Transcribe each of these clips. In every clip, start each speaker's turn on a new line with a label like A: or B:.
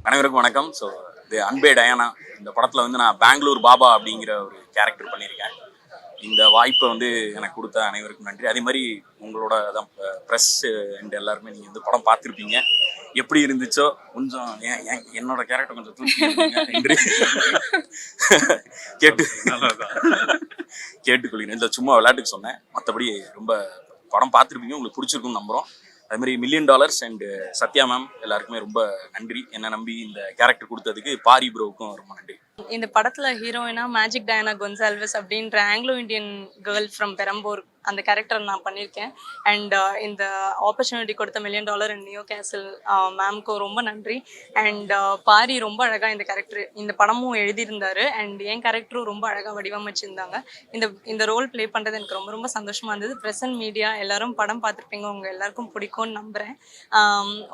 A: அனைவருக்கும் வணக்கம். ஸோ இது அன்பே டயானா இந்த படத்தில் வந்து நான் பெங்களூர் பாபா அப்படிங்கிற ஒரு கேரக்டர் பண்ணியிருக்கேன். இந்த வாய்ப்பை வந்து எனக்கு கொடுத்த அனைவருக்கும் நன்றி. அதே மாதிரி உங்களோட தான் ப்ரெஸ் அண்ட் எல்லாருமே நீங்கள் வந்து படம் பார்த்துருப்பீங்க. எப்படி இருந்துச்சோ கொஞ்சம் என்னோட கேரக்டர் கொஞ்சம் தூக்கி கேட்டுக்கொள்கிறேன். இல்லை சும்மா விளையாட்டுக்கு சொன்னேன். மற்றபடி ரொம்ப படம் பார்த்துருப்பீங்க, உங்களுக்கு பிடிச்சிருக்குன்னு நம்புகிறோம். அது மாதிரி $1 million அண்ட் சத்யா மேம் எல்லாருக்குமே ரொம்ப நன்றி. என்னை நம்பி இந்த கேரக்டர் கொடுத்ததுக்கு பாரி ப்ரோவுக்கும் ரொம்ப நன்றி.
B: இந்த படத்துல ஹீரோயினா மேஜிக் டயானா கொன்சால்வஸ் அப்படின்ற Anglo Indian girl from Perambur அந்த கேரக்டர் நான் பண்ணியிருக்கேன். அண்ட் இந்த ஆப்பர்ச்சுனிட்டி கொடுத்த $1 million அண்ட் நியோ கேசல் மேம்க்கும் ரொம்ப நன்றி. அண்ட் பாரி ரொம்ப அழகாக இந்த கேரக்டர் இந்த படமும் எழுதியிருந்தாரு. அண்ட் என் கேரக்டரும் ரொம்ப அழகாக வடிவமைச்சிருந்தாங்க. இந்த ரோல் ப்ளே பண்ணுறது எனக்கு ரொம்ப ரொம்ப சந்தோஷமாக இருந்தது. ப்ரெஸ் அண்ட் மீடியா எல்லாரும் படம் பார்த்துருப்பீங்க, உங்கள் எல்லாருக்கும் பிடிக்கும்னு நம்புகிறேன்.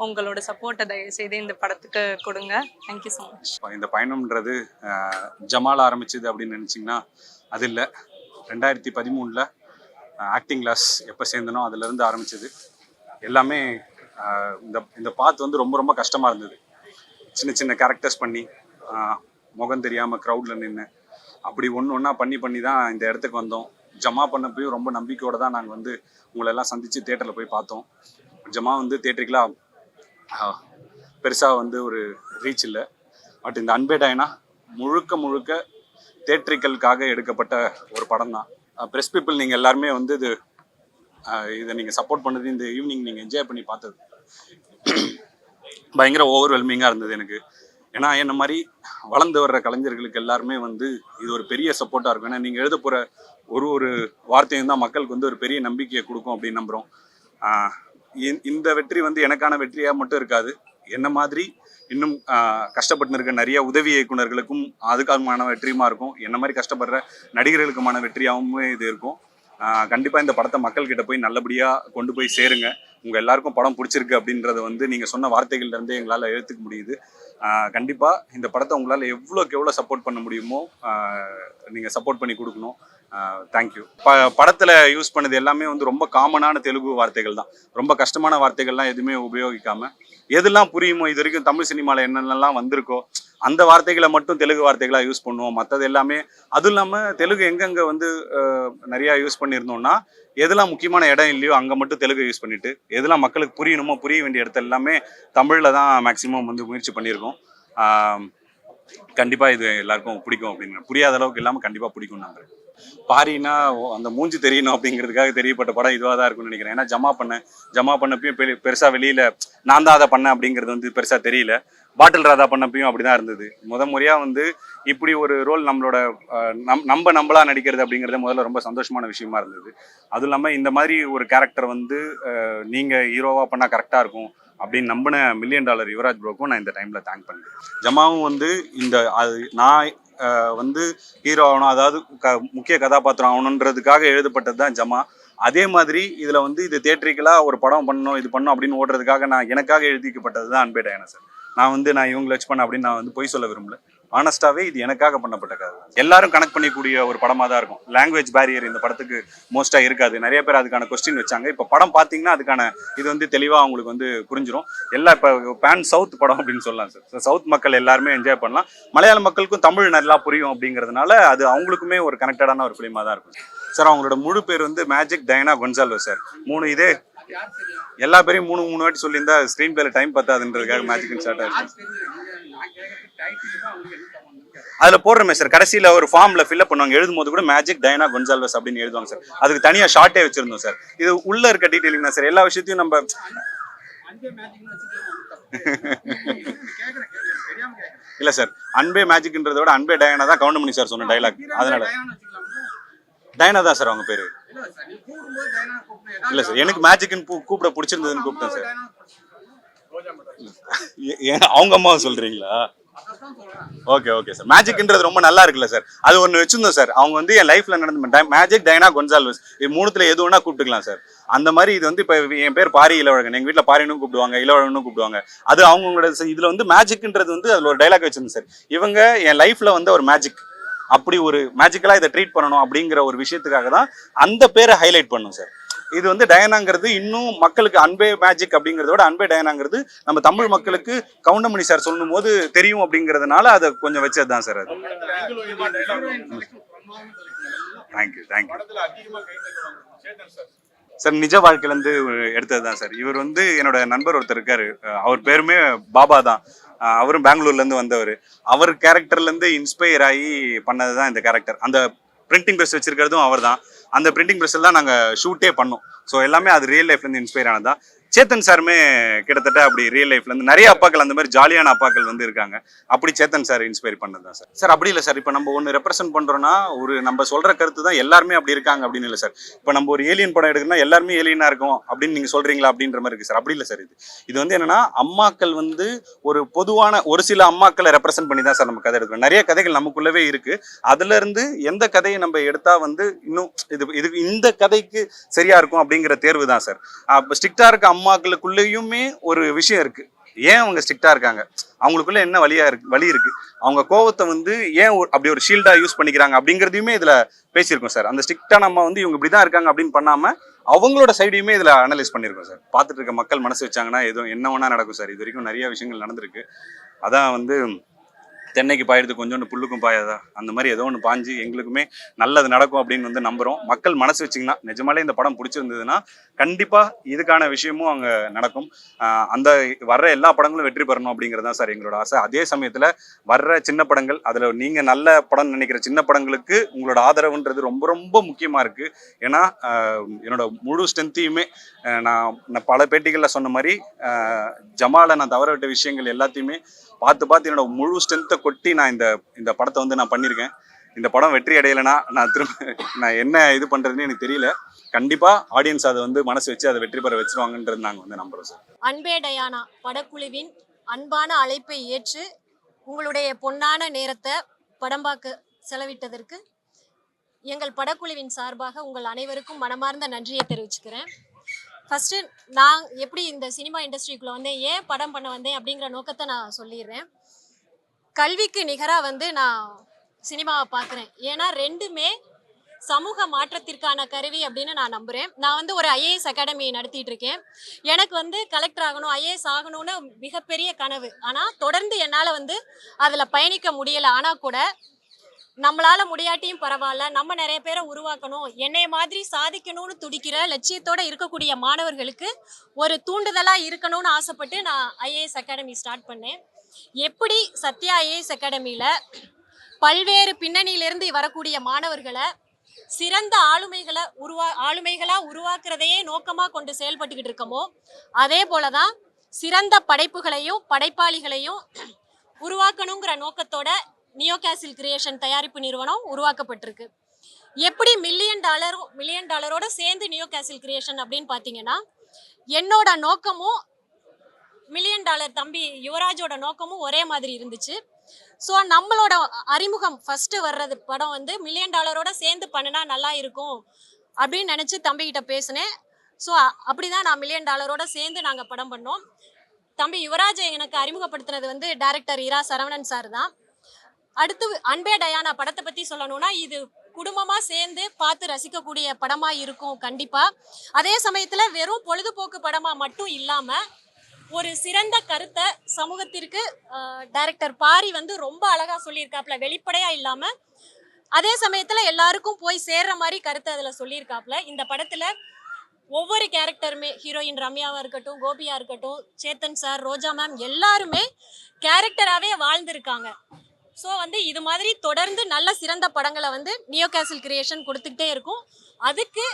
B: உங்களோட சப்போர்ட்டை தயவுசெய்து இந்த படத்துக்கு கொடுங்க. Thank you so much.
C: இந்த பயணம்ன்றது ஜமால் ஆரம்பிச்சது அப்படின்னு நினச்சிங்கன்னா அது இல்லை. 2013 ஆக்டிங் கிளாஸ் எப்போ சேர்ந்தனோ அதுலேருந்து ஆரம்பிச்சது எல்லாமே. இந்த பாத்து வந்து ரொம்ப ரொம்ப கஷ்டமாக இருந்தது. சின்ன சின்ன கேரக்டர்ஸ் பண்ணி முகம் தெரியாமல் க்ரௌடில் நின்று அப்படி ஒன்றா பண்ணி தான் இந்த இடத்துக்கு வந்தோம். ஜமா பண்ணப்பையும் ரொம்ப நம்பிக்கையோடு தான் நாங்கள் வந்து உங்களெல்லாம் சந்தித்து தேட்டரில் போய் பார்த்தோம். ஜமா வந்து தேட்டருக்கெலாம் பெருசாக வந்து ஒரு ரீச் இல்லை. பட் இந்த அன்பே டயானா முழுக்க தேட்டரிக்கலுக்காக எடுக்கப்பட்ட ஒரு படம் தான். ப்ரெஸ் பீப்புள் நீங்கள் எல்லாருமே வந்து இதை நீங்கள் சப்போர்ட் பண்ணது, இந்த ஈவினிங் நீங்கள் என்ஜாய் பண்ணி பார்த்தது பயங்கர ஓவர்வெல்மிங்காக இருந்தது எனக்கு. ஏன்னா என்ன மாதிரி வளர்ந்து வர்ற கலைஞர்களுக்கு எல்லாருமே வந்து இது ஒரு பெரிய சப்போர்ட்டாக இருக்கும். ஏன்னா நீங்கள் எழுத போகிற ஒரு வார்த்தையும் தான் மக்களுக்கு வந்து ஒரு பெரிய நம்பிக்கையை கொடுக்கும் அப்படின்னு நம்புகிறோம். இந்த வெற்றி வந்து எனக்கான வெற்றியாக மட்டும் இருக்காது, என்ன மாதிரி இன்னும் கஷ்டப்பட்டு இருக்க நிறைய உதவி இயக்குநர்களுக்கும் அதுக்கான வெற்றியுமா இருக்கும். என்ன மாதிரி கஷ்டப்படுற நடிகர்களுக்குமான வெற்றியாகவும் இது இருக்கும். கண்டிப்பாக இந்த படத்தை மக்கள்கிட்ட போய் நல்லபடியாக கொண்டு போய் சேருங்க. உங்கள் எல்லாருக்கும் படம் பிடிச்சிருக்கு அப்படின்றத வந்து நீங்கள் சொன்ன வார்த்தைகள்லேருந்தே எங்களால் எடுத்துக்க முடியுது. கண்டிப்பாக இந்த படத்தை உங்களால் எவ்வளோ சப்போர்ட் பண்ண முடியுமோ நீங்கள் சப்போர்ட் பண்ணி கொடுக்கணும். தேங்க்யூ. படத்தில் யூஸ் பண்ணது எல்லாமே வந்து ரொம்ப காமனான தெலுங்கு வார்த்தைகள் தான். ரொம்ப கஷ்டமான வார்த்தைகள்லாம் எதுவுமே உபயோகிக்காமல் எதெல்லாம் புரியுமோ, இது வரைக்கும் தமிழ் சினிமாவில் என்னென்னலாம் வந்திருக்கோ அந்த வார்த்தைகளை மட்டும் தெலுங்கு வார்த்தைகளாக யூஸ் பண்ணுவோம். மற்றது எல்லாமே அதுவும் இல்லாமல் தெலுங்கு எங்கெங்கே வந்து நிறையா யூஸ் பண்ணியிருந்தோம்னா எதெல்லாம் முக்கியமான இடம் இல்லையோ அங்கே மட்டும் தெலுங்கு யூஸ் பண்ணிவிட்டு எதெல்லாம் மக்களுக்கு புரியணுமோ புரிய வேண்டிய இடத்த எல்லாமே தமிழில் தான் மேக்ஸிமம் வந்து முயற்சி பண்ணியிருக்கோம். கண்டிப்பாக இது எல்லாருக்கும் பிடிக்கும் அப்படின்னு, புரியாத அளவுக்கு இல்லாமல் கண்டிப்பாக பிடிக்கும் நம்புறேன். பாரினா அந்த மூஞ்சி தெரியணும் அப்படிங்கிறதுக்காக தெரியப்பட்ட படம் இதுவாக தான் இருக்கும்னு நினைக்கிறேன். ஏன்னா ஜமா பண்ணப்பையும் பெருசாக வெளியில் நான் தான் அதை பண்ணேன் அப்படிங்கிறது வந்து பெருசாக தெரியல. பாட்டில் ராதா பண்ணப்பையும் அப்படிதான் இருந்தது. முறையாக வந்து இப்படி ஒரு ரோல் நம்மளோட நம்மளா நடிக்கிறது அப்படிங்கிறது முதல்ல ரொம்ப சந்தோஷமான விஷயமா இருந்தது. அதுவும் இல்லாமல் இந்த மாதிரி ஒரு கேரக்டர் வந்து நீங்கள் ஹீரோவாக பண்ணால் கரெக்டாக இருக்கும் அப்படின்னு நம்பின $1 million யுவராஜ் ப்ரோக்கும் நான் இந்த டைமில் தேங்க் பண்ணுறேன். ஜமாவும் வந்து நான் வந்து ஹீரோ ஆகணும், அதாவது முக்கிய கதாபாத்திரம் ஆகணுன்றதுக்காக எழுதப்பட்டது தான் ஜமா. அதே மாதிரி இதில் வந்து இது தியேட்டரிக்கலாக ஒரு படம் பண்ணணும், இது பண்ணணும் அப்படின்னு ஓடுறதுக்காக எனக்காக எழுதிக்கப்பட்டது தான் அன்பே டயானா சார். நான் இவங்களை வச்சு பண்ண அப்படின்னு நான் வந்து பொய் சொல்ல விரும்பல. ஆனஸ்டாகவே இது எனக்காக பண்ணப்பட்ட கதை. எல்லாரும் கனெக்ட் பண்ணிக்கூடிய ஒரு படமாக தான் இருக்கும். லாங்குவேஜ் பேரியர் இந்த படத்துக்கு மோஸ்ட்டாக இருக்காது. நிறைய பேர் அதுக்கான கொஸ்டின் வச்சாங்க. இப்போ படம் பார்த்தீங்கன்னா அதுக்கான இது வந்து தெளிவாக அவங்களுக்கு வந்து புரிஞ்சிடும். இப்போ பேன் சவுத் படம் அப்படின்னு சொல்லலாம் சார். சவுத் மக்கள் எல்லாருமே என்ஜாய் பண்ணலாம். மலையாள மக்களுக்கும் தமிழ் நல்லா புரியும் அப்படிங்கிறதுனால அது அவங்களுக்குமே ஒரு கனெக்டடான ஒரு ஃபிலிமாக தான் இருக்கும் சார். அவங்களோட முழு பேர் வந்து மேஜிக் டயானா கொன்சால்வஸ் சார். 3 இதே எல்லா பேரையும் 3 வாட்டி சொல்லியிருந்தா ஸ்க்ரீன் பிளேல டைம் பத்தாதுன்றதுக்காக மேஜிக் ஸ்டார்ட் ஆயிடுச்சு. அதுல போடுறமே சார், கடைசியில ஒரு ஃபார்ம்ல ஃபில்அப் பண்ணுவாங்க. எழுதும் போது கூட மேஜிக் டயானா கொன்சால்வஸ் அப்படின்னு எழுதுவாங்க சார். அதுக்கு தனியா ஷார்ட்டே வச்சிருந்தோம் சார். இது உள்ள இருக்க டீடைலிங் தான் சார். எல்லா விஷயத்தையும் நம்ம இல்ல சார், அன்பே மேஜிக்ன்றத விட அன்பே டயானா தான் கவுண்டமணி சார் சொன்ன டைலாக். அதனால டயானா தான் சார் அவங்க பேரு. இல்ல சார், எனக்கு மேஜிக்னு கூப்பிட பிடிச்சிருந்ததுன்னு கூப்பிட்டேன் சார். அவங்க அம்மாவை சொல்றீங்களா? Okay sir. மேஜிக்ன்றது ரொம்ப நல்லா இருக்குல்ல சார். அது ஒன்று வச்சிருந்தோம் சார். அவங்க வந்து என் லைஃப்ல நடந்த மேஜிக் டயானா கொன்சால்வஸ் இது 3த்துல எது வேணா கூப்பிட்டுக்கலாம் சார். அந்த மாதிரி இது வந்து இப்போ என் பேர் பாரி இளவழகன், எங்க வீட்டில் பாரினும் கூப்பிடுவாங்க, இளவழகனும் கூப்பிடுவாங்க. அது அவங்களோட இதுல வந்து மேஜிக்ன்றது வந்து அதுல ஒரு டைலாக் வச்சிருந்தேன் சார். இவங்க என் லைஃப்ல வந்து ஒரு மேஜிக், அப்படி ஒரு மேஜிக்கலா இதை ட்ரீட் பண்ணணும் அப்படிங்கிற ஒரு விஷயத்துக்காக தான் அந்த பேரை ஹைலைட் பண்ணும் சார். இது வந்து டயானாங்கிறது இன்னும் மக்களுக்கு அன்பே மேஜிக் அப்படிங்கிறத விட அன்பே டயானாங்கிறது நம்ம தமிழ் மக்களுக்கு கவுண்டமணி சார் சொல்லும் போது தெரியும் அப்படிங்கிறதுனால அதை கொஞ்சம் வச்சது தான் சார் அது. Thank you sir. நிஜ வாழ்க்கையிலேருந்து எடுத்தது தான் சார். இவர் வந்து என்னோட நண்பர் ஒருத்தர் இருக்காரு, அவர் பேருமே பாபா தான். அவரும் பெங்களூர்லேருந்து வந்தவர். அவர் கேரக்டர்லேருந்து இன்ஸ்பயர் ஆகி பண்ணது தான் இந்த கேரக்டர். அந்த பிரிண்டிங் ப்ரெஸ் வச்சிருக்கிறதும் அவர் தான். அந்த பிரிண்டிங் ப்ரெஸ்ஸில் தான் நாங்கள் ஷூட்டே பண்ணோம். ஸோ எல்லாமே அது ரியல் லைஃப்லேருந்து இன்ஸ்பயர் ஆனதான். சேத்தன் சாருமே கிட்டத்தட்ட அப்படி ரியல் லைஃப்லேருந்து நிறைய அப்பாக்கள் அந்த மாதிரி ஜாலியான அப்பாக்கள் வந்து இருக்காங்க. அப்படி சேத்தன் சார் இன்ஸ்பயர் பண்ணது தான் சார். சார் அப்படி இல்லை சார். இப்போ நம்ம ஒன்று ரெப்ரசென்ட் பண்ணுறோன்னா ஒரு நம்ம சொல்கிற கருத்து தான் எல்லாருமே அப்படி இருக்காங்க அப்படின்னு இல்லை சார். இப்போ நம்ம ஒரு ஏலியன் படம் எடுக்கணும்னா எல்லாருமே ஏலியனாக இருக்கும் அப்படின்னு நீங்கள் சொல்கிறீங்களா அப்படின்ற மாதிரி இருக்குது சார். அப்படி இல்லை சார். இது வந்து என்னன்னா அம்மாக்கள் வந்து ஒரு பொதுவான ஒரு சில அம்மாக்களை ரெப்ரசென்ட் பண்ணி தான் சார் நம்ம கதை எடுக்கிறோம். நிறைய கதைகள் நமக்குள்ளவே இருக்குது. அதுலேருந்து எந்த கதையை நம்ம எடுத்தால் வந்து இன்னும் இது இந்த கதைக்கு சரியாக இருக்கும் அப்படிங்கிற தேர்வு தான் சார். அப்போ ஸ்ட்ரிக்டாக இருக்க அம்மாக்களுக்குள்ளேயுமே ஒரு விஷயம் இருக்கு. ஏன் அவங்க ஸ்ட்ரிக்டா இருக்காங்க, அவங்களுக்குள்ள என்ன வழி இருக்கு, அவங்க கோவத்தை வந்து ஏன் அப்படி ஒரு ஷீல்டா யூஸ் பண்ணிக்கிறாங்க அப்படிங்கிறதையுமே இதுல பேசியிருக்கோம் சார். அந்த ஸ்ட்ரிக்டான அம்மா வந்து இவங்க இப்படிதான் இருக்காங்க அப்படின்னு பண்ணாம அவங்களோட சைடையுமே இதுல அனலைஸ் பண்ணியிருக்கோம் சார். பார்த்துட்டு இருக்க மக்கள் மனசு வச்சாங்கன்னா எதுவும் என்ன வேணா நடக்கும் சார். இது வரைக்கும் நிறைய விஷயங்கள் நடந்திருக்கு. அதான் வந்து தென்னைக்கு பாயிடுது கொஞ்சோண்டு புல்லுக்கும் பாயாதா, அந்த மாதிரி ஏதோ ஒன்று பாஞ்சு எங்களுக்குமே நல்லது நடக்கும் அப்படின்னு வந்து நம்புகிறோம். மக்கள் மனசு வச்சிங்கன்னா நிஜமாலே இந்த படம் பிடிச்சிருந்ததுன்னா கண்டிப்பாக இதுக்கான விஷயமும் அங்கே நடக்கும். அந்த வர்ற எல்லா படங்களும் வெற்றி பெறணும் அப்படிங்கிறது தான் சார் எங்களோட ஆசை. அதே சமயத்தில் வர்ற சின்ன படங்கள், அதில் நீங்கள் நல்ல படம் நினைக்கிற சின்ன படங்களுக்கு உங்களோட ஆதரவுன்றது ரொம்ப ரொம்ப முக்கியமாக இருக்குது. ஏன்னா என்னோட முழு ஸ்ட்ரென்த்தையுமே நான் பல பேட்டிகளில் சொன்ன மாதிரி ஜமாலை நான் தவற விட்ட விஷயங்கள் எல்லாத்தையுமே பார்த்து என்னோட முழு ஸ்ட்ரென்த்தை கொட்டி நான் இந்த படத்தை வந்து நான் பண்ணியிருக்கேன். இந்த படம் வெற்றி அடையலைன்னா நான் என்ன இது பண்ணுறதுன்னு எனக்கு தெரியல. கண்டிப்பாக ஆடியன்ஸ் அதை வந்து மனசு வச்சு அதை வெற்றி பெற வச்சிருவாங்கன்றது நாங்கள் வந்து நம்புகிறோம் சார்.
D: அன்பே டயானா படக்குழுவின் அன்பான அழைப்பை ஏற்று உங்களுடைய பொன்னான நேரத்தை படம் பார்க்க செலவிட்டதற்கு எங்கள் படக்குழுவின் சார்பாக உங்கள் அனைவருக்கும் மனமார்ந்த நன்றியை தெரிவிச்சுக்கிறேன். ஃபஸ்ட்டு நான் எப்படி இந்த சினிமா இண்டஸ்ட்ரிக்குள்ளே வந்தேன், ஏன் படம் பண்ண வந்தேன் அப்படிங்கிற நோக்கத்தை நான் சொல்லிடுறேன். கல்விக்கு நிகராக வந்து நான் சினிமாவை பார்க்குறேன். ஏன்னா ரெண்டுமே சமூக மாற்றத்திற்கான கருவி அப்படின்னு நான் நம்புகிறேன். நான் வந்து ஒரு ஐஏஎஸ் அகாடமி நடத்திட்டு இருக்கேன். எனக்கு வந்து கலெக்டர் ஆகணும், ஐஏஎஸ் ஆகணும்னு மிகப்பெரிய கனவு. ஆனால் தொடர்ந்து என்னால் வந்து அதில் பயணிக்க முடியலை. ஆனால் கூட நம்மளால முடியாட்டியும் பரவாயில்ல, நம்ம நிறைய பேரை உருவாக்கணும், என்னைய மாதிரி சாதிக்கணும்னு துடிக்கிற லட்சியத்தோட இருக்கக்கூடிய மாணவர்களுக்கு ஒரு தூண்டுதலா இருக்கணும்னு ஆசைப்பட்டு நான் ஐஏஎஸ் அகாடமி ஸ்டார்ட் பண்ணேன். எப்படி சத்யா ஐஏஎஸ் அகாடமியில பல்வேறு பின்னணியிலிருந்து வரக்கூடிய மாணவர்களை சிறந்த ஆளுமைகளா உருவாக்குறதையே நோக்கமா கொண்டு செயல்பட்டுக்கிட்டு இருக்கோமோ, அதே போலதான் சிறந்த படைப்புகளையும் படைப்பாளிகளையும் உருவாக்கணுங்கிற நோக்கத்தோட நியோ கேசில் கிரியேஷன் தயாரிப்பு நிறுவனம் உருவாக்கப்பட்டிருக்கு. எப்படி மில்லியன் டாலரோட சேர்ந்து நியோ கேசில் கிரியேஷன் அப்படின்னு பார்த்தீங்கன்னா, என்னோட நோக்கமும் மில்லியன் டாலர் தம்பி யுவராஜோட நோக்கமும் ஒரே மாதிரி இருந்துச்சு. ஸோ நம்மளோட அறிமுகம் ஃபர்ஸ்ட் வர்றது படம் வந்து மில்லியன் டாலரோட சேர்ந்து பண்ணினா நல்லா இருக்கும் அப்படின்னு நினச்சி தம்பிக்கிட்ட பேசினேன். ஸோ அப்படிதான் நான் மில்லியன் டாலரோட சேர்ந்து நாங்கள் படம் பண்ணோம். தம்பி யுவராஜை எனக்கு அறிமுகப்படுத்தினது வந்து டைரக்டர் இரா சரவணன் சார் தான். அடுத்து அன்பே டயானா படத்தை பற்றி சொல்லணும்னா, இது குடும்பமாக சேர்ந்து பார்த்து ரசிக்கக்கூடிய படமாக இருக்கும் கண்டிப்பாக. அதே சமயத்தில் வெறும் பொழுதுபோக்கு படமாக மட்டும் இல்லாமல் ஒரு சிறந்த கருத்தை சமூகத்திற்கு டைரக்டர் பாரி வந்து ரொம்ப அழகாக சொல்லியிருக்காப்புல, வெளிப்படையாக இல்லாமல் அதே சமயத்தில் எல்லாருக்கும் போய் சேர்ற மாதிரி கருத்தை அதில் சொல்லியிருக்காப்புல. இந்த படத்தில் ஒவ்வொரு கேரக்டருமே, ஹீரோயின் ரம்யாவாக இருக்கட்டும், கோபியாக இருக்கட்டும், சேத்தன் சார், ரோஜா மேம் எல்லாருமே கேரக்டராகவே வாழ்ந்திருக்காங்க. ஸோ வந்து இது மாதிரி தொடர்ந்து நல்ல சிறந்த படங்களை வந்து நியோ கேசில் கிரியேஷன் கொடுத்துக்கிட்டே இருக்கும். அதுக்கு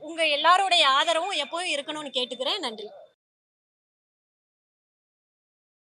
D: உங்கள் எல்லாரோடைய ஆதரவும் எப்போவும் இருக்கணும்னு கேட்டுக்கிறேன். நன்றி.